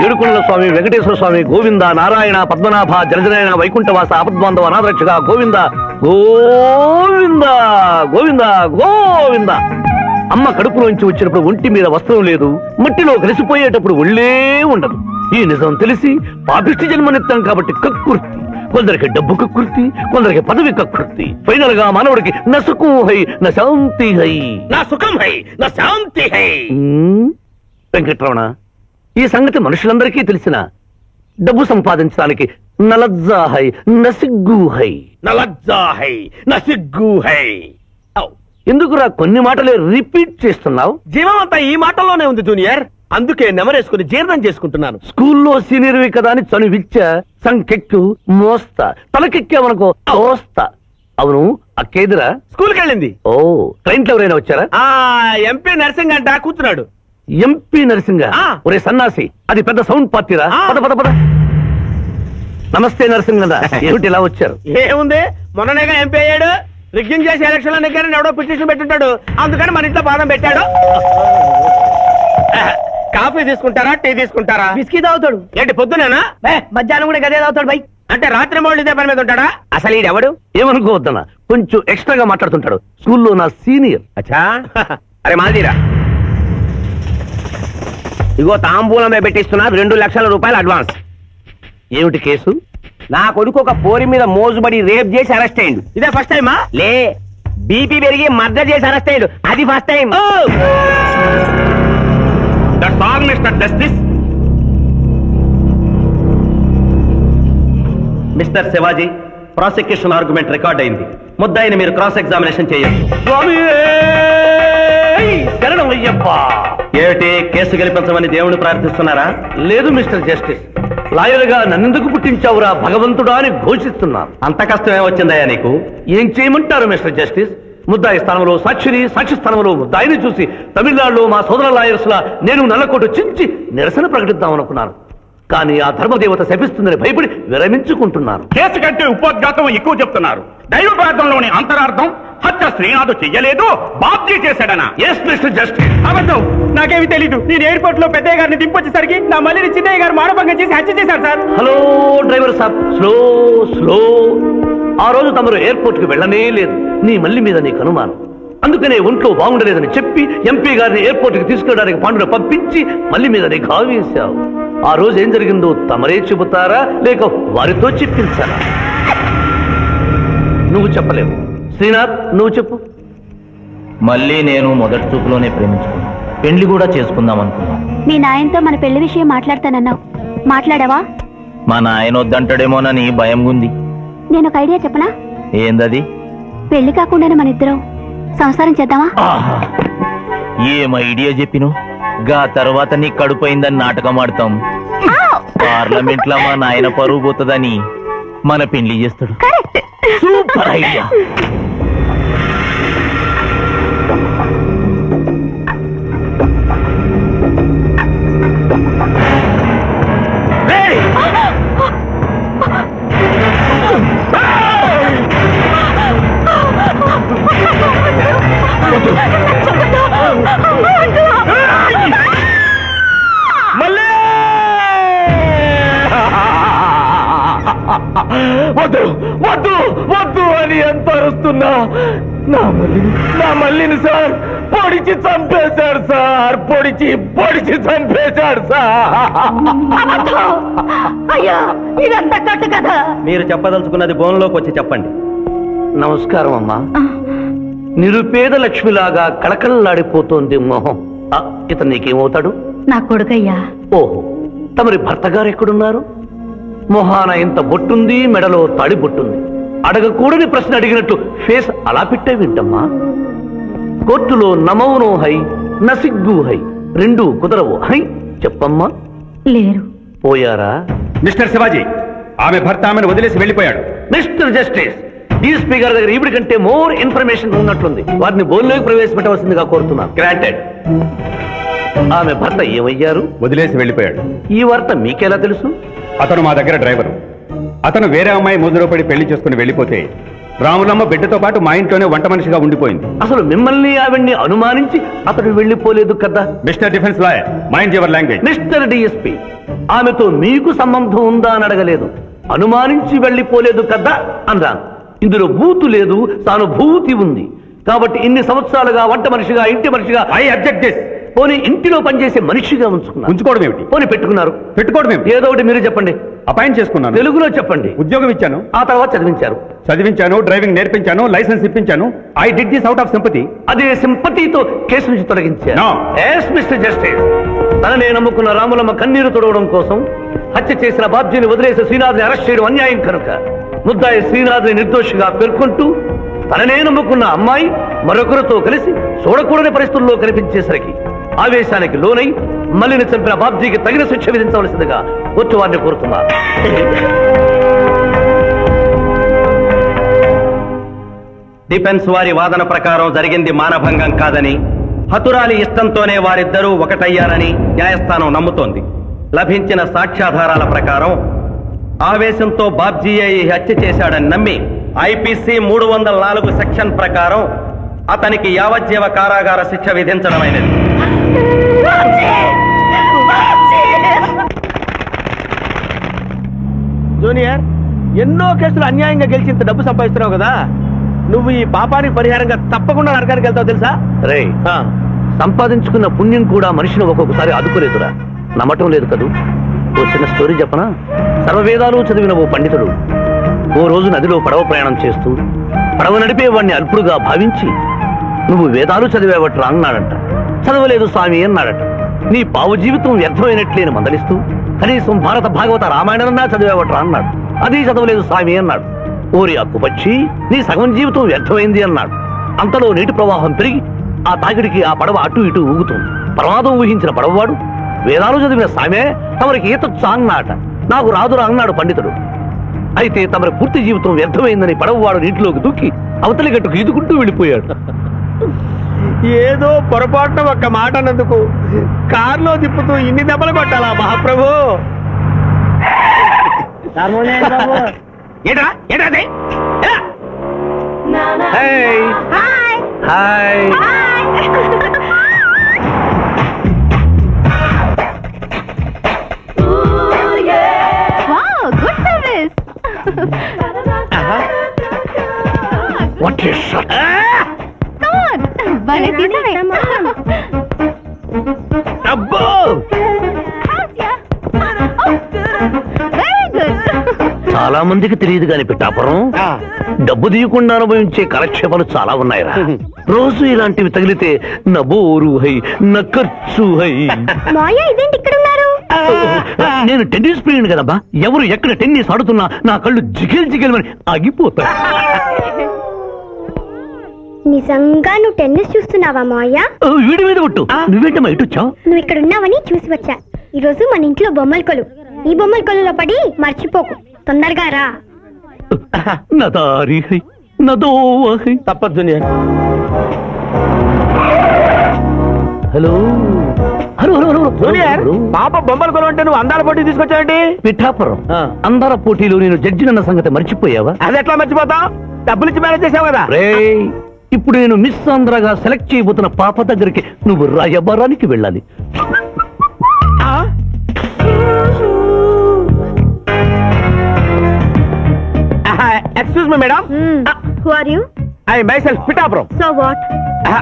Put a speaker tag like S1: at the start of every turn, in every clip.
S1: ఏడుకొండల స్వామి, వెంకటేశ్వర స్వామి గోవింద, నారాయణ, పద్మనాభ, జలజనాయన, వైకుంఠవాస, ఆపద్బాంధవ, అనాథరక్షక గోవింద గోవింద గోవింద గోవింద. అమ్మ కడుపులోంచి వచ్చినప్పుడు ఒంటి మీద వస్త్రం లేదు, మట్టిలో కలిసిపోయేటప్పుడు ఒళ్ళే ఉండదు. ఈ నిజం తెలిసి పాపిష్టి జన్మనిత్తాం కాబట్టి కక్కుర్తి. కొందరికి డబ్బు కక్కుర్తి, కొందరికి పదవి కక్కుర్తి. ఫైనల్ గా మానవుడికి నా సుఖం హై నా శాంతి హై, నా సుఖం హై నా శాంతి హై. వెంకటరమణ, ఈ సంగతి మనుషులందరికీ తెలిసిన డబ్బు సంపాదించడానికి నలజ్జా హై నసిగ్గు హై, నలజ్జా హై నసిగ్గు హై. ఎందుకురా కొన్ని మాటలే రిపీట్ చేస్తున్నావు?
S2: జీవం అంతా ఈ మాటల్లోనే ఉంది జూనియర్, అందుకే నెమరేసుకుని జీర్ణం చేసుకుంటున్నాను.
S1: స్కూల్లో సీనియర్వి కదా అని చనువిచ్చ సంకెక్కు మోస్తా, తలకెక్కావనుకో తోస్తా. అవును, అక్కేదిరా
S2: స్కూల్కి వెళ్ళింది.
S1: ఓ, క్లయింట్లు ఎవరైనా వచ్చారా?
S2: ఎంపీ నర్సింగ్ అంట కూర్చున్నాడు.
S1: ఎంపీ నరసింగ? ఒరే సన్నాసి, అది పెద్ద సౌండ్ పార్టీరా. పద పద పద. నమస్తే నరసింగ, ఏమిటి ఇలా వచ్చారు?
S2: ఏముంది, మొన్ననేగా ఎంపీ అయ్యాడు. రిగ్గింగ్ చేసి ఎలక్షన్ లో నెగ్గారని ఎవడో పిటిషన్ పెట్టుంటాడు, అందుకని మన ఇంట్లో పాదం పెట్టాడు. కాఫీ తీసుకుంటారా, టీ తీసుకుంటారా?
S3: బిస్కీ తాగుతాడు.
S2: ఏంటి పొద్దునేనా?
S3: మధ్యాహ్నం కూడా గదే తాగుతాడు బై.
S2: అంటే రాత్రి మౌళ్ళు ఇదే పని మీద ఉంటాడా? అసలు ఈడెవడు?
S1: ఏమనుకోవద్దన్నా, కొంచెం ఎక్స్ట్రాగా మాట్లాడుతుంటాడు. స్కూల్లో నా సీనియర్.
S2: అచ్చా, అరే మాదిరా, ఇగో తాంబూలమే పెట్టిస్తున్నా, 2 లక్షల రూపాయలు అడ్వాన్స్.
S1: ఏమిటి కేసు?
S2: నా కొడుకు ఒక పోరి మీద మోజుబడి రేప్ చేసి అరెస్ట్ అయ్యిండు. ఇదే ఫస్ట్ టైమా? లే, బీపీ పెరిగి మర్డర్ చేసి అరెస్ట్ అయ్యాడు, అది first time.
S4: That's all, Mr. Justice. Mister Shivaji, prosecution argument record అయింది. ముద్దాయిని మీరు క్రాస్ ఎగ్జామినేషన్ చేయొచ్చు. ఏమిటి, కేసు గెలిపించమని దేవుని ప్రార్థిస్తున్నారా?
S1: లేదు మిస్టర్ జస్టిస్, లాయర్ గా నన్నెందుకు పుట్టించావురా భగవంతుడా అని ఘోషిస్తున్నాను.
S4: అంత కష్టం ఏమొచ్చిందయ్యా నీకు?
S1: ఏం చేయమంటారు మిస్టర్ జస్టిస్? ముద్దాయి స్థానంలో సాక్షిని, సాక్షి స్థానంలో ముద్దాయిని చూసి తమిళనాడులో మా సోదర లాయర్స్ లా నేను నల్లకోటు చించి నిరసన ప్రకటిద్దామనుకున్నాను. కానీ ఆ ధర్మదేవత శపిస్తుందని భయపడి విరమించుకుంటున్నాను.
S4: కేసు కంటే ఉపోద్ఘాతం ఎక్కువ చెప్తున్నారు. దైవ ప్రార్థనలోని అంతరార్థం హత్య శ్రీనాథ్ చెయ్యలేదు, బాబ్జీ చేశాడనా?
S1: Yes mister justice.
S2: అబద్ధం, నాకేమి తెలీదు. నేను ఎయిర్పోర్ట్ లో పెద్దయ్య గారిని దింపొచ్చేసరికి నా మళ్ళీ చిన్నయ్య గారు మానభంగం చేసి హత్య చేశారు సార్.
S1: హలో డ్రైవర్ సాబ్, స్లో స్లో. ఆ రోజు తమరు ఎయిర్పోర్ట్ కి వెళ్ళనే లేదు. నీ మల్లి మీద నీకు అనుమానం, అందుకనే ఒంట్లో బాగుండలేదని చెప్పి ఎంపీ గారిని ఎయిర్పోర్ట్ కి తీసుకెళ్ళడానికి పాండును పంపించి మల్లి మీద నీకు ఆవేశావు. ఆ రోజు ఏం జరిగిందో తమరే చెబుతారా, లేక వారితో చెప్పించారా? నువ్వు చెప్పలేవు. శ్రీనాథ్, నువ్వు చెప్పు.
S5: మళ్ళీ నేను మొదటి చూపులోనే ప్రేమించుకున్నాను, పెళ్లి కూడా చేసుకుందాం అనుకున్నాను.
S6: మీ నాయనతో మన పెళ్లి విషయం మాట్లాడతానన్నావు, మాట్లాడావా?
S5: మా నాయన వద్దంటాడేమోనని భయం ఉంది.
S6: నేను ఒక ఐడియా చెప్పనా?
S5: ఏందది?
S6: పెళ్లి కాకుండానే మన ఇద్దరం సంసారం చేద్దామా?
S5: ఏం ఐడియా చెప్పిను? గా తర్వాత నీ కడుపోయిందని నాటకం ఆడతాం. పార్లమెంట్ లో మా నాయన పరువు పోతుందని మన పెళ్లి చేస్తాడు. Super idea.
S1: వద్దు వద్దు వద్దు అని ఎంత అరుస్తున్నా నా మల్లిని సార్ పొడిచి చంపేశాడు సార్, పొడిచి చంపేశాడు సార్.
S6: అయ్యా, ఇదంతా కట్టు కదా.
S4: మీరు చెప్పదలుచుకున్నది బోన్లోకి వచ్చి చెప్పండి.
S1: నమస్కారం అమ్మా. నిరుపేద లక్ష్మిలాగా కళకళలాడిపోతోంది మొహం. ఇతను నీకేమవుతాడు?
S6: నా కొడుకయ్యా.
S1: ఓహో, తమరి భర్త గారు ఎక్కడున్నారు? మొహాన ఇంత బొట్టుంది, మెడలో తాడి బొట్టుంది. అడగకూడని ప్రశ్న అడిగినట్టు ఫేస్ అలా పెట్టే వింటమ్మా. కోర్టులో నమౌనో హై నసిగ్గు హై, రెండు కుదరవు హై. చెప్పమ్మా.
S6: లేరు.
S1: పోయారా?
S4: మిస్టర్ శివాజీ, ఆమె భర్త ఆమెను వదిలేసి వెళ్ళిపోయాడు.
S1: మిస్టర్ జస్టిస్, డీఎస్పీ గారి దగ్గర ఈవిడి కంటే మోర్ ఇన్ఫర్మేషన్ ఉన్నట్లుంది. వారిని బోన్లోకి ప్రవేశపెట్టవలసిందిగా కోరుతున్నాను. గ్రాంటెడ్. ఆమె భర్త ఏమయ్యారు?
S4: వదిలేసి వెళ్ళిపోయాడు.
S1: ఈ వార్త మీకెలా తెలుసు?
S4: అతను మా దగ్గర డ్రైవరు. అతను వేరే అమ్మాయి ముద్రలో పడి పెళ్లి చేసుకుని వెళ్ళిపోతే రాములమ్మ బిడ్డతో పాటు మా ఇంట్లోనే వంట మనిషిగా ఉండిపోయింది.
S1: అసలు మిమ్మల్ని ఆవిడ్ని అనుమానించి అతడు వెళ్ళిపోలేదు కదా.
S4: Mister defence lawyer, mind your language.
S1: Mister DSP, ఆమెతో మీకు సంబంధం ఉందా అని అడగలేదు, అనుమానించి వెళ్ళిపోలేదు కదా అన్నాను. ఇందులో భూతు లేదు, సానుభూతి ఉంది. కాబట్టి ఇన్ని సంవత్సరాలుగా వంట మనిషిగా, ఇంటి మనిషిగా,
S4: ఐ అబ్జెక్ట్ దిస్.
S1: పోనీ ఇంటిలో పనిచేసే మనిషిగా ఉంచుకున్నారు.
S4: ఉంచుకోవడం ఏమిటి?
S1: పోనీ పెట్టుకున్నారు.
S4: పెట్టుకోవడం ఏమిటి?
S1: ఏదో ఒకటి మీరు చెప్పండి.
S4: అపాయింట్ చేసుకున్నాను,
S1: తెలుగులో చెప్పండి.
S4: ఉద్యోగం ఇచ్చాను,
S1: ఆ తర్వాత చదివించారు.
S4: చదివించాను, డ్రైవింగ్ నేర్పించాను, లైసెన్స్ ఇప్పించాను. I did this out of sympathy.
S1: అదే సింపతితో కేసు నుంచి తొలగించారు.
S4: No.
S1: Yes mister justice. తననే నమ్ముకున్న రాములమ్మ కన్నీరు తొడవడం కోసం హత్య చేసిన బాబ్జీని వదిలేసి శ్రీనాథ్ని అరెస్ట్ చేయడం అన్యాయం కనుక ముద్దాయి శ్రీనాథ్ని నిర్దోషిగా పేర్కొంటూ తననే నమ్ముకున్న అమ్మాయి మరొకరితో కలిసి చూడకూడని పరిస్థితుల్లో కనిపించేసరికి ఆవేశానికి లోనై మల్లిని చంపిన బాబ్జీకి తగిన శిక్ష విధించవలసిందిగా కోర్టు వారిని కోరుతున్నారు.
S7: డిఫెన్స్ వారి వాదన ప్రకారం జరిగింది మానభంగం కాదని, హతురాలి ఇష్టంతోనే వారిద్దరూ ఒకటయ్యారని న్యాయస్థానం నమ్ముతోంది. లభించిన సాక్ష్యాధారాల ప్రకారం ఆవేశంతో బాబ్జీయే ఈ హత్య చేశాడని నమ్మి ఐపీసీ 304 సెక్షన్ ప్రకారం అతనికి యావజ్జీవ కారాగార శిక్ష విధించడమైనది.
S2: జూనియర్, ఎన్నో కేసులు అన్యాయంగా గెలిచి ఇంత డబ్బు సంపాదిస్తున్నావు కదా, నువ్వు ఈ పాపానికి పరిహారంగా తప్పకుండా నరకానికి వెళ్తావు తెలుసా?
S1: రే, సంపాదించుకున్న పుణ్యం కూడా మనిషిని ఒక్కొక్కసారి ఆదుకోలేదురా. నమ్మటం లేదు కదూ. ఓ చిన్న స్టోరీ చెప్పనా? సర్వవేదాలు చదివిన ఓ పండితుడు ఓ రోజు నదిలో పడవ ప్రయాణం చేస్తూ పడవ నడిపేవాడిని అల్పుడుగా భావించి, నువ్వు వేదాలు చదివేవట్రా అన్నాడంట. చదవలేదు స్వామి అన్నాడట. నీ పావు జీవితం వ్యర్థమైనట్లేని మందలిస్తూ, కనీసం భారత భాగవత రామాయణన్నా చదివేవట్రా అన్నాడు. అది చదవలేదు స్వామి అన్నాడు. ఓరి అక్కుపక్షి, నీ సగం జీవితం వ్యర్థమైంది అన్నాడు. అంతలో నీటి ప్రవాహం పెరిగి ఆ తాగిడికి ఆ పడవ అటు ఇటు ఊగుతుంది. ప్రమాదం ఊహించిన పడవవాడు, వేదాలు చదివిన సామే తమరికి ఈతొచ్చా అన్నాట. నాకు రాదురా అన్నాడు పండితుడు. అయితే తమరి పూర్తి జీవితం వ్యర్థమైందని పడవవాడు నీటిలోకి దూకి అవతలి గట్టుకు ఈదుకుంటూ వెళ్ళిపోయాడు.
S2: ఏదో పొరపాటున ఒక్క మాట అన్నందుకు కారులో తిప్పుతూ ఇన్ని దెబ్బలు కొట్టాలా మహాప్రభు? ఏంట్రా ఏంట్రా అది?
S1: Hi hi.
S6: Good service.
S1: What is shot?
S6: భలే తీసావే.
S1: అబ్బో,
S6: వెరీ గుడ్.
S1: చాలా మందికి తెలియదు కాని పిఠాపురం, డబ్బు తీయకుండా అనుభవించే కాలక్షేపాలు చాలా ఉన్నాయిరా. రోజు ఇలాంటివి తగిలితే నా బోరు హై, నా ఖర్చు హై.
S6: మాయా ఇదేంటి ఇక్కడ ఉన్నారు?
S1: నేను టెన్నిస్ ప్లేయర్ కదబ్బా. ఎవరు ఎక్కడ టెన్నిస్ ఆడుతున్నా నా కళ్ళు జిగిల్ జిగిల్మని ఆగిపోతాయి.
S8: నిజంగా నువ్వు టెన్నిస్ చూస్తున్నావా మాయా?
S1: వీడి మీద కొట్టు. నువ్వేంటమ్మా ఇటు వచ్చావు?
S8: నువ్వు ఇక్కడ ఉన్నావని చూసి వచ్చా. ఈ రోజు మన ఇంట్లో బొమ్మల కొలు. ఈ బొమ్మల కొలులో పడి మర్చిపోకు. తొందరగా రా.
S1: నా దారి హై, నా దోవ హై.
S2: తప్పదు junior.
S1: Hello hello hello
S2: junior,
S1: hello.
S2: పాప బొమ్మల కొలు అంటే నువ్వు అందాల పోటీ తీసుకొచ్చావండి?
S1: పిఠాపురం,
S2: ఆ.
S1: అందాల పోటీలో నేను జడ్జినన్న సంగతి మర్చిపోయావా?
S2: అది ఎట్లా మర్చిపోతావు? డబ్బులు ఇచ్చి మేనేజ్ చేసావు కదా.
S1: రేయ్, ఇప్పుడు నేను మిస్ ఆంధ్రగా సెలెక్ట్ చేయబోతున్న పాప దగ్గరికి నువ్వు రాయబారానికి వెళ్ళాలి.
S2: Excuse me madam,
S8: who are you?
S2: I myself Pithapuram.
S8: So what?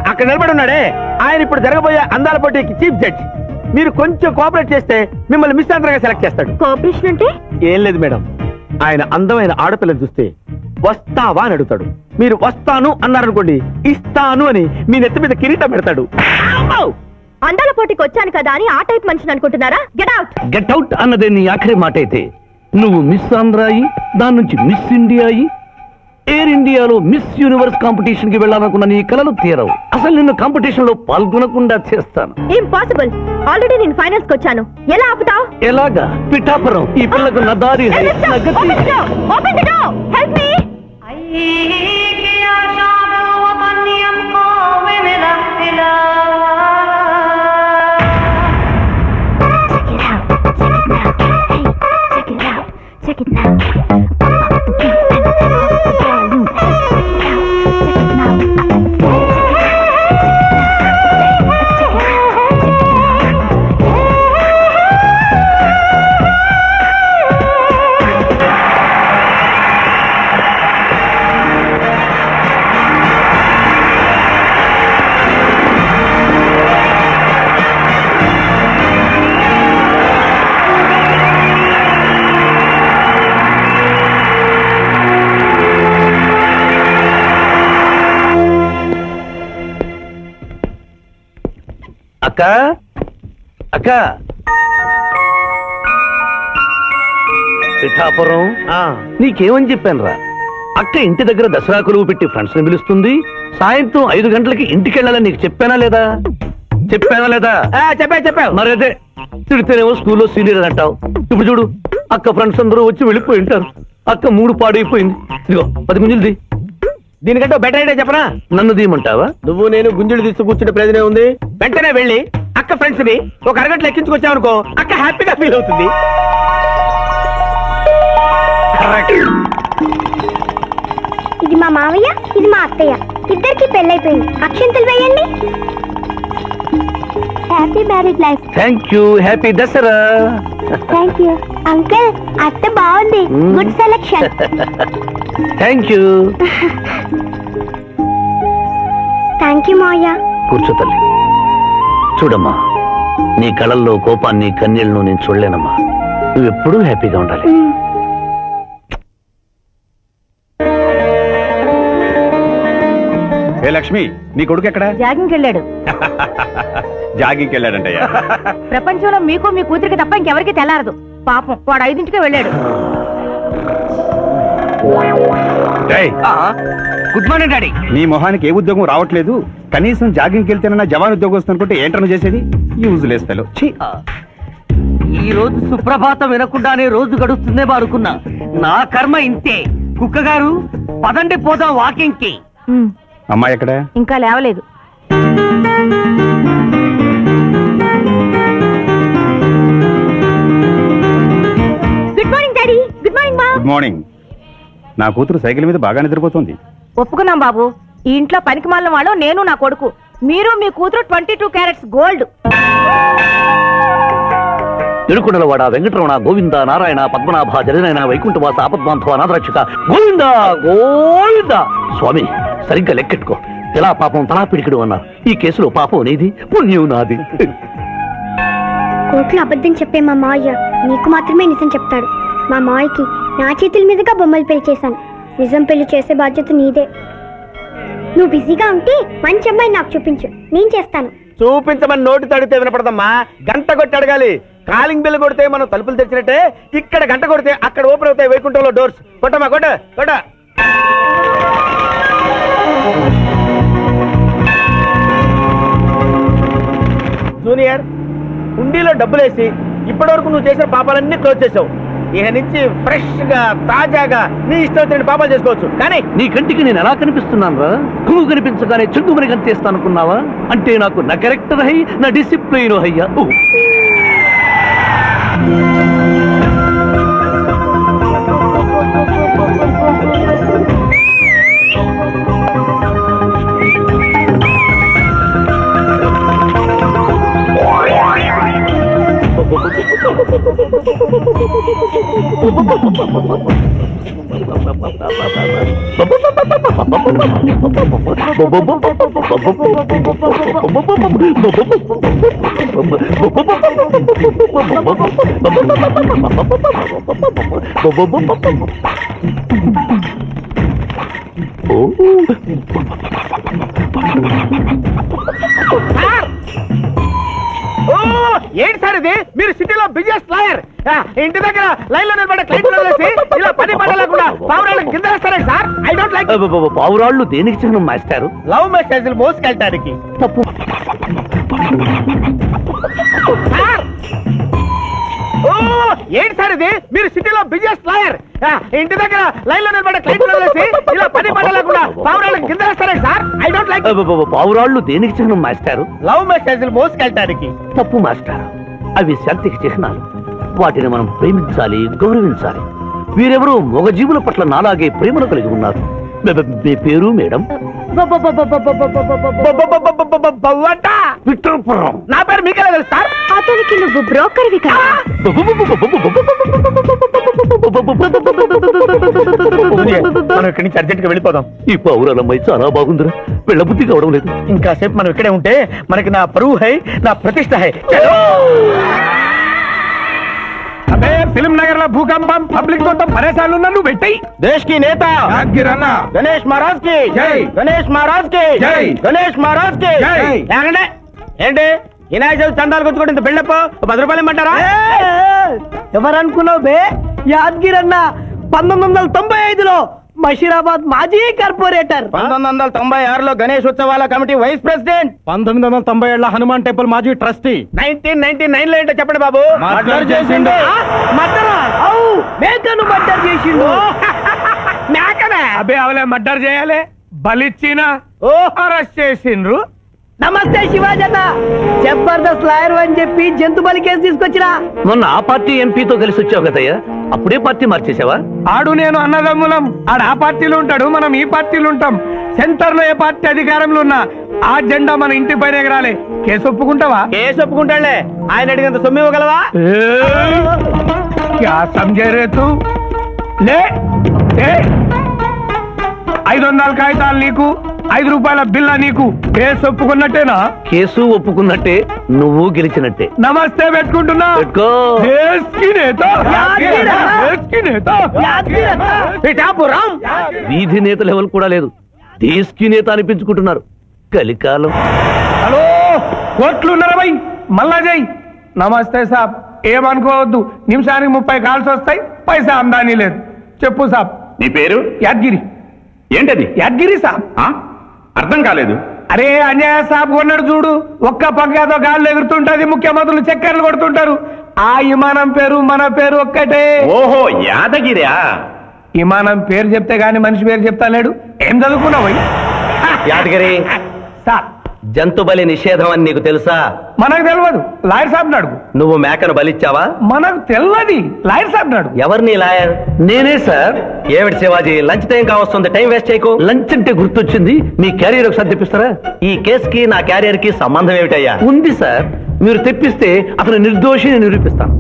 S2: అక్కడ నిలబడి ఉన్నాడే ఆయన ఇప్పుడు జరగబోయే అందాల పోటీకి చీఫ్ జడ్జ్. మీరు కొంచెం కోఆపరేట్ చేస్తే మిమ్మల్ని మిస్ ఆంధ్రగా సెలెక్ట్ చేస్తాడు.
S8: కోఆపరేషన్ అంటే?
S2: ఏం లేదు మేడం, ఆయన అందమైన ఆడపిల్లని చూస్తే వస్తావా అని అడుగుతాడు. మీరు వస్తాను అన్నారనుకోండి, ఇస్తాను అని మీ నెత్తి మీద కిరీటం పెడతాడు.
S8: అందాల పోటీకి వచ్చాను కదా అని ఆ టైప్ మనిషిని అనుకుంటున్నారా? Get out.
S1: గెట్ అవుట్ అన్నదే నీ ఆఖరి మాట అయితే, నువ్వు మిస్ ఆంధ్ర అయి దాని నుంచి మిస్ ఇండియా అయి ఎయిర్ ఇండియాలో మిస్ యూనివర్స్ కాంపిటీషన్ కి వెళ్ళాలనుకున్న నీ కలలు తీరవు. అసలు నిన్ను కాంపిటీషన్ లో పాల్గొనకుండా చేస్తాను.
S8: ఇంపాసిబుల్. ఆల్రెడీ నేను ఫైనల్స్ కి వచ్చాను. ఎలా ఆపుతావ్?
S1: ఎలాగా? పిఠాపురం, ఈ పిల్లకు నా దారి హై, నా గతి high.
S8: Open the door. Help me.
S6: Check it now.
S1: అక్క అక్క పిఠాపురం నీకేమని చెప్పాను రా అక్క ఇంటి దగ్గర దసరా కొలువు పెట్టి ఫ్రెండ్స్ ని పిలుస్తుంది సాయంత్రం 5 గంటలకి ఇంటికి వెళ్ళాలని నీకు చెప్పానా లేదా
S2: చెప్పావు
S1: మరైతే తిడితేనేమో స్కూల్లో సీనియర్ అని అంటావు ఇప్పుడు చూడు అక్క ఫ్రెండ్స్ అందరూ వచ్చి వెళ్ళిపోయి ఉంటారు అక్క మూడు పాడైపోయింది ఇదిగో 10 గుంజులది
S2: దీనికంటే బెటర్ ఐడియా చెప్పనా
S1: నన్ను దీయమంటావా
S2: నువ్వు నేను గుంజులు తీస్తూ కూర్చుంటే ప్రయోజనం ఉంది వెంటనే వెళ్ళి అక్క ఫ్రెండ్స్ ని ఒక అరగంటలో ఎక్కించుకొచ్చావనుకో అక్క హ్యాపీగా ఫీల్ అవుతుంది
S8: ఇది మా మావయ్య ఇది మా అత్తయ్య ఇద్దరికి పెళ్ళైపోయింది అక్షంతలు వేయండి happy marriage life
S1: thank you happy Dasara
S8: thank you uncle అత్త బాగుంది good selection
S1: thank you
S8: thank you మావయ్య
S1: కూర్చో తల్లి చూడమ్మా నీ కళల్లో కోపాన్ని కన్నీళ్లను నేను చూడలేనమ్మా నువ్వెప్పుడూ హ్యాపీగా ఉండాలి
S4: ఏ లక్ష్మి నీ కొడుకు ఎక్కడ
S3: జాగింగ్కి వెళ్ళాడు
S4: జాగింగ్కి వెళ్ళాడంటయ్యా
S3: ప్రపంచంలో మీకు మీ కూతురికి తప్ప ఇంకెవరికి తెల్లారదు పాపం వాడు 5ంటికే వెళ్ళాడు
S1: గుడ్ మార్నింగ్ డాడీ
S4: నీ మొహానికి ఏ ఉద్యోగం రావట్లేదు కనీసం జాగింగ్కి వెళ్తేనన్నా జవాన్ ఉద్యోగం వస్తుందనుకుంటే ఏంటన్నా చేసేది యూజ్ లేస్తాలో
S3: ఈ రోజు సుప్రభాతం వినకుండానే రోజు గడుస్తుందే అనుకున్నా నా కర్మ ఇంతే కుక్క గారు పదండి పోదాం వాకింగ్ కి
S4: అమ్మాయి ఎక్కడ
S3: ఇంకా లేవలేదు good morning daddy good morning మా
S4: గుడ్ మార్నింగ్ నా కూతురు సైకిల్ మీద బాగా నిద్రపోతుంది
S3: ఒప్పుకున్నాం బాబు ఈ ఇంట్లో పనికి మాలిన వాళ్ళు నేను నా కొడుకు మీరు మీ కూతురు 22 క్యారెట్స్ గోల్డ్
S1: తిరుకుడలవాడ వెంకటరమణ గోవింద నారాయణ పద్మనాభ జగనైన వైకుంఠవాస ఆపద్బాంధవ అనాథరక్షక గోవింద గోవింద స్వామి సరిగ్గా లెక్కెట్టుకో ఎలా పాపం తలా పిడికిడు అన్నారు ఈ కేసులో పాపం నీది పుణ్యం నాది
S8: కోర్టులో అబద్ధం చెప్పే మా మావయ్య నీకు మాత్రమే నిజం చెప్తాడు మా మావయ్యకి నా చేతుల మీదుగా బొమ్మలు పెళ్లి చేశాను నిజం పెళ్లి చేసే బాధ్యత నీదే నువ్వు బిజీగా ఉంటే మంచి అమ్మాయి నాకు చూపించు నేను చేస్తాను
S2: చూపించమని నోటి తడితే వినపడదమ్మా గంట కొట్టి అడగాలి కాలింగ్ బిల్ కొడితే మనం తలుపులు తెచ్చినట్టే ఇక్కడ గంట కొడితే అక్కడ ఓపెన్ అవుతాయి వైకుంఠంలో డోర్స్ కొట్టమ్మా కొట్ట కొట్ట జూనియర్ హుండీలో డబ్బులేసి ఇప్పటి వరకు నువ్వు చేసిన పాపాలన్నీ క్లోజ్ చేసావు ఇక నుంచి ఫ్రెష్ గా తాజాగా నీ ఇష్టం వచ్చిన పాపాలు చేసుకోవచ్చు కానీ
S1: నీ కంటికి నేను ఎలా కనిపిస్తున్నాను రా నువ్వు కనిపించగానే చెంగుమని కనిపిస్తాను అనుకున్నావా అంటే నాకు నా క్యారెక్టర్ హై నా డిసిప్లిన్ అయ్యా
S2: ఏంటి సార్ ఇది మీరు సిటీలో బిజినెస్ లాయర్ ఇంటి దగ్గర లైన్ లో నిలబడే క్లయింట్ ఇలా 10 పడలేకుండా పావురాళ్ళకి కింద వేస్తారే సార్ ఐ డోంట్ లైక్
S1: పావురాళ్ళు దేనికి చిహ్నం మాస్టారు
S2: లవ్ మెసేజ్లు మోసుకెళ్ళటానికి
S1: తప్పు
S2: సార్ ఏంటి సార్ ఇది మీరు సిటీలో బిజినెస్ లాయర్ ఇంటి దగ్గర లైన్ లో నిలబడే క్లయింట్ ఇలా 10 పడలేకుండా పావురాళ్ళకి కింద వేస్తారే సార్ ఐ డోంట్ లైక్
S1: పావురాళ్ళు దేనికి చిహ్నం మాస్టారు
S2: లవ్ మెసేజ్లు మోసుకెళ్ళటానికి
S1: తప్పు మాస్టర్ అవి శాంతికి చిహ్నాలు వాటిని మనం ప్రేమించాలి గౌరవించాలి వీరెవరూ మొగజీవుల పట్ల నాలాగే ప్రేమను కలిగి ఉన్నారు మీ పేరు మేడం విఠలపురం
S2: నా పేరు మీకెలా తెలుసు సార్
S8: అతనికి నువ్వు బ్రోకర్వి కదా
S2: మనం ఇక్కడి నుంచి అర్జెంట్ గా వెళ్ళిపోదాం
S1: ఈ పౌరాలమ్మాయి చాలా బాగుందిరా వెళ్ళబుద్ధి కావడం లేదు
S2: ఇంకాసేపు మనం ఇక్కడే ఉంటే మనకి నా పరువు హై నా ప్రతిష్ట హై
S4: అబే ఫిల్మ్ నగర్ లో భూకంపం పబ్లిక్ మొత్తం పరేషాన్లు ఉన్నా నువ్వు పెట్టాయి
S2: దేశ్ కి నేత గణేష్ మహారాజ్ కి
S4: జై.
S2: గణేష్ మహారాజ్ కి
S4: జై.
S2: గణేష్ మహారాజ్ కి
S4: జై.
S2: ఏమండి? ఏంటి వినాయక చవితి చందాలు కొట్టుకోండి ఇంత బిల్డప్ 10 రూపాయలు ఇమ్మంటారా?
S3: ఎవరనుకున్నావు బే? యాద్గిరి అన్న 1995లో బషీరాబాద్ మాజీ కార్పొరేటర్.
S2: 1996లో గణేష్ ఉత్సవాల committee vice president.
S9: 1997 Hanuman temple మాజీ ట్రస్టీ.
S2: 1999 లో ఏంటో చెప్పండి బాబు.
S9: మర్డర్ చేసిండు.
S3: మర్డరా? అవు మేకను మర్డర్ చేసిండు.
S2: మేకనా?
S9: అబే అవలే మర్డర్ చేయాలి, బలిచ్చిన అరెస్ట్ చేసిండ్రు.
S3: నమస్తే శివాజన్న, జబర్దస్త్ లాయర్ అని చెప్పి జంతు బలి కేసు తీసుకొచ్చిరా.
S1: మొన్న ఆ పార్టీ ఎంపీతో కలిసి వచ్చావు కదయ్యా, అప్పుడే పార్టీ మార్చేసావా?
S9: ఆడు నేను అన్నదమ్ములం. ఆడు ఆ పార్టీలో ఉంటాడు, మనం ఈ పార్టీలో ఉంటాం. సెంటర్ లో ఏ పార్టీ అధికారంలో ఉన్నా ఆ జెండా మన ఇంటి పైన ఎగరాలి. కేసు ఒప్పుకుంటావా?
S2: కేసు ఒప్పుకుంటాడులే, ఆయన అడిగినంత సొమ్ము ఇవ్వగలవా?
S9: క్యా సమझे रे तू? లే 500 కాగితాలు నీకు, 5 రూపాయల బిల్ల నీకు. కేసు ఒప్పుకున్నట్టేనా?
S1: కేసు ఒప్పుకున్నట్టే, నువ్వు గెలిచినట్టే.
S9: నమస్తే పెట్టుకుంటున్నా.
S1: పెట్టుకో.
S9: దేశ్ కి నేత, దేశ్ కి నేత.
S2: పిఠాపురం
S1: వీధి నేత లెవెల్ కూడా లేదు, దేశీ నేత అనిపించుకుంటున్నారు. కలికాలం.
S9: హలో, కోట్లు ఉన్నారా భయ్? మళ్ళా జై. నమస్తే సాబ్, ఏమనుకోవద్దు. నిమిషానికి 30 కాల్స్ వస్తాయి, పైసా అందానీ లేదు. చెప్పు సాబ్.
S4: నీ పేరు?
S9: యాద్గిరి.
S4: ఏంటది?
S9: యాద్గిరి సాబ్.
S4: అర్థం కాలేదు.
S9: అరే అన్యాయ సాబ్ కొన్నాడు చూడు, ఒక్క పక్కతో గాల్లో ఎగురుతుంటది, ముఖ్యమంత్రులు చక్కర్లు కొడుతుంటారు. ఆ విమానం పేరు మన పేరు ఒక్కటే.
S4: ఓహో, యాదగిరా?
S9: విమానం పేరు చెప్తే గాని మనిషి పేరు చెప్తా లేడు. ఏం చదువుకున్నావు?
S7: యాదగిరి,
S9: సాబ్
S7: జంతు బలి నిషేధం అని నీకు తెలుసా?
S9: మనకు తెలియదు, లాయర్ సాబ్ అడుగు.
S7: నువ్వు మేకను బలిచ్చావా?
S9: మనకు తెలియదు, లాయర్ సాబ్ అడుగు.
S7: ఎవరిని లాయర్?
S1: నేనే సార్.
S7: ఏమిటి శివాజీ, లంచ్ టైం కావస్తుంది, టైం వేస్ట్ చేయకు.
S1: లంచ్ అంటే గుర్తొచ్చింది, మీ క్యారియర్ ఒకసారి తెప్పిస్తారా?
S7: ఈ కేసుకి నా క్యారియర్ కి సంబంధం ఏమిటయ్యా?
S1: ఉంది సార్, మీరు తెప్పిస్తే అతను నిర్దోషిని నిరూపిస్తాను.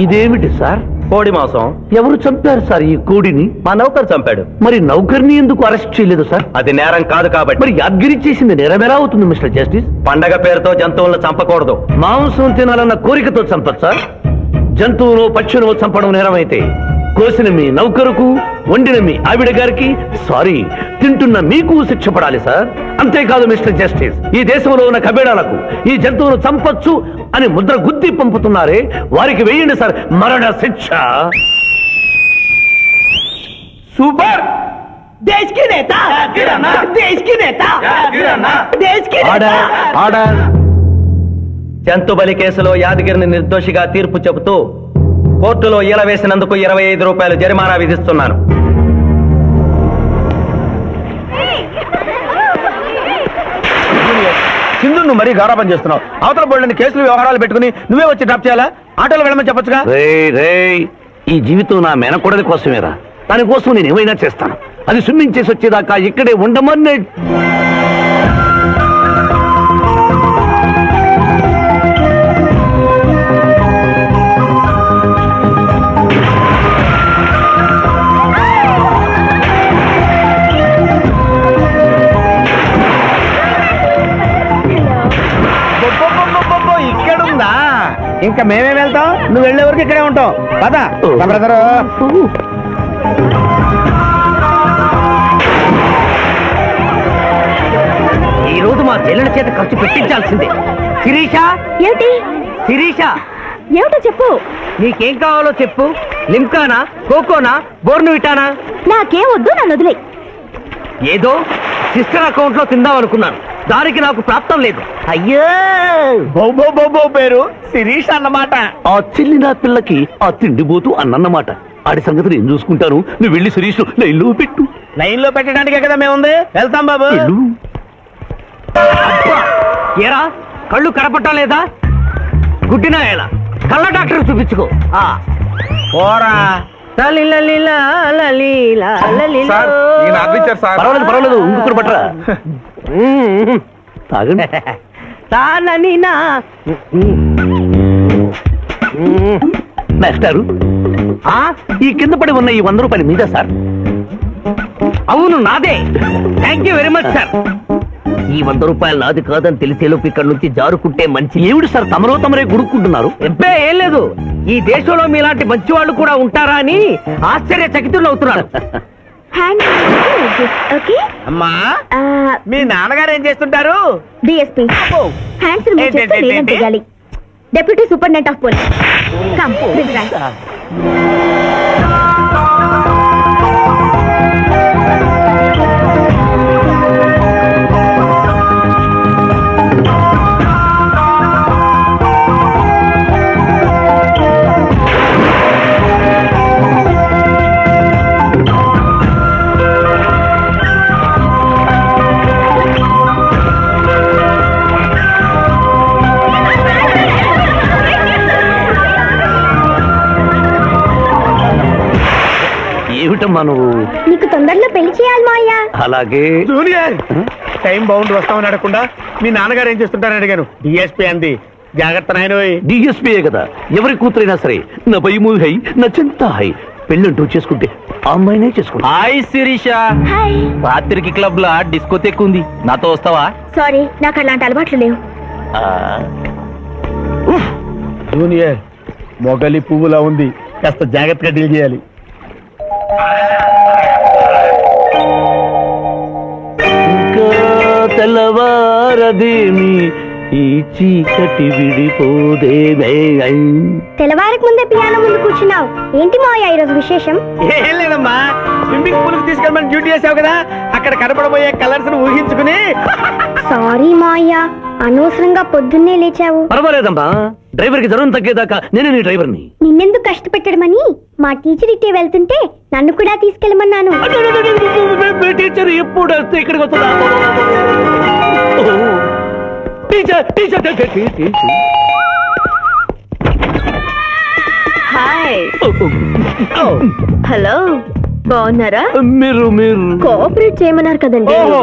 S1: ఇదేమిటి సార్?
S7: కోడి మాంసం.
S1: ఎవరు చంపారు సార్ ఈ కోడిని?
S7: మా నౌకరు చంపాడు.
S1: మరి నౌకర్ని ఎందుకు అరెస్ట్ చేయలేదు సార్?
S7: అది నేరం కాదు కాబట్టి.
S1: మరి యాద్గిరి చేసింది నేరం ఎలా అవుతుంది మిస్టర్ జస్టిస్?
S7: పండగ పేరుతో జంతువులను చంపకూడదు.
S1: మాంసం తినాలన్న కోరికతో చంపచ్చు సార్. జంతువును పక్షును చంపడం నేరమైతే కోసిన మీ నౌకరుకు, వండిన మీ ఆవిడ గారికి, సారీ తింటున్న మీకు శిక్ష పడాలి సార్. అంతేకాదు మిస్టర్ జస్టిస్, ఈ దేశంలో ఉన్న కబేడాలకు ఈ జంతువును చంపొచ్చు అని ముద్ర గుద్ది పంపుతున్నారే, వారికి వేయండి సార్ మరణ శిక్ష.
S9: సూపర్.
S3: దేశ్ కి నేత, దేశ్ కి నేత, దేశ్ కి నేత.
S1: Order, order.
S7: జంతు బలి కేసులో యాదగిరిని నిర్దోషిగా తీర్పు చెబుతూ కోర్టులో ఈల వేసినందుకు 25 రూపాయలు జరిమానా విధిస్తున్నాను.
S2: సింధు, నువ్వు మరీ గారాబం చేస్తున్నావు. అవతల బోర్డుని కేసులు వ్యవహారాలు పెట్టుకుని నువ్వే వచ్చి డ్రాప్ చేయాలా? ఆటోలో వెళ్ళమని చెప్పొచ్చుగా.
S1: రేయ్, ఈ జీవితం నా మేనకోడలి కోసమేరా. దానికోసం నేను ఏమైనా చేస్తాను. అది స్విమ్మింగ్ చేసి వచ్చేదాకా ఇక్కడే ఉండమని.
S2: ఇక్కడుందా? ఇంకా మేమే వెళ్తాం, నువ్వు వెళ్ళే వరకు ఇక్కడే ఉంటాం. పదా బ్రదరు.
S3: ఈ రోజు మా చెల్లెల చేత ఖర్చు పెట్టించాల్సిందే. శిరీష,
S6: ఏమిటి
S3: శిరీష,
S6: ఏమిటో చెప్పు.
S3: నీకేం కావాలో చెప్పు. లిమ్కానా, కోకోనా, బోర్నువిటానా?
S6: నాకేం వద్దు, నన్ను వదిలే.
S3: ఏదో సిస్టర్ అకౌంట్ లో తిందాం అనుకున్నాను, దానికి నాకు ప్రాప్తం లేదు. అయ్యో,
S2: బౌ పేరు శిరీష్ అన్నమాట.
S1: ఆ చెల్లి నా పిల్లకి ఆ తిండిపోతూ అన్నమాట. ఆడి సంగతి నేను చూసుకుంటాను, నువ్వు వెళ్ళి సురేష్ లైన్లో పెట్టు.
S2: లైన్ లో పెట్టడానికే కదా మేముంది. వెళ్తాం బాబు.
S1: వెళ్ళు.
S3: అబ్బా, ఏరా కళ్ళు కనపడటం లేదా? గుడ్డినా ఎలా? కళ్ళ డాక్టర్ చూపించుకో.
S2: పోరా.
S1: పర్వాలేదు పర్వాలేదు, ఇంకొకరు పట్టరా. తాగండి. మాస్టారు, ఈ కింద పడి ఉన్న ఈ 100 రూపాయలు మీద సార్?
S3: అవును, నాదే. Thank you very much sir. ఈ 100 రూపాయలు నాది కాదని తెలిసేలోపు ఇక్కడ నుంచి జారుకుంటే మంచి.
S1: ఏమిటి సార్ తమరో తమరే గుడుక్కుంటున్నారు?
S3: ఎంపే ఏం లేదు, ఈ దేశంలో మీలాంటి మంచి వాళ్ళు కూడా ఉంటారా అని ఆశ్చర్యచకితులు అవుతున్నారు.
S8: హ్యాండ్ ఓకే
S2: అమ్మా మీ నాన్నగారు ఏం చేస్తుంటారు?
S8: డిఎస్పీ హ్యాండ్స్ రిమూవ్ చేస్తే లేనం చేయాలి. Deputy superintendent of police come please right.
S1: ఏమిటమ్మా నువ్వు?
S8: నీకు తొందరలో పెళ్లి చేయాలి మావయ్య.
S1: అలాగే.
S2: జూనియర్ టైం బౌండ్ వస్తామని అడగకుండా మీ నాన్నగారు ఏం చేస్తుంటారని అడిగాను. డిఎస్పీ అంది. జాగ్రత్త నాయనోయ్.
S1: డిఎస్పీయే కదా, ఎవరి కూతురైనా సరే నా భయము హై నా చింత హై. పెళ్ళంటూ చేసుకుంటే ఆ అమ్మాయినే చేసుకుంటా.
S5: Hi Sirisha,
S8: hi.
S5: రాత్రికి క్లబ్ లా డిస్కోతెక్ ఉంది, నాతో వస్తావా?
S8: సారీ నాకు అలాంటి అలవాట్లు లేవు.
S2: జూనియర్ మొగలి పువ్వులా ఉంది, కాస్త జాగ్రత్తగా డీల్ చేయాలి.
S1: ఇంకా తెల్లవారదేమి ఈ చీకటి విడిపోదేమే.
S8: తెల్లవారికి ముందే పియానో ముందు కూర్చున్నావు. ఏంటి మావయ్య ఈరోజు విశేషం?
S2: ఏం లేదమ్మా, స్విమ్మింగ్ పూల్ కి తీసుకెళ్ళమని డ్యూటీ చేసావు కదా, అక్కడ కనపడబోయే కలర్స్ ను ఊహించుకుని.
S8: సారీ మావయ్య, అనవసరంగా పొద్దున్నే లేచావు.
S1: పర్వాలేదమ్మా, డ్రైవర్ కి జ్వరం తగ్గేదాకా నేనే నీ డ్రైవర్ని.
S8: నిన్నెందుకు కష్టపెట్టడమని మా టీచర్ ఇట్టే వెళ్తుంటే నన్ను కూడా తీసుకెళ్ళమన్నాను.
S1: టీచర్ ఎప్పుడు వస్తే ఇక్కడికి వస్తుందా? Teacher teacher teacher.
S8: Hi. Hello, బాగున్నారా?
S1: మీరు మీరు
S8: కోఆపరేట్ చేయమన్నారు కదండి.
S2: ఓహో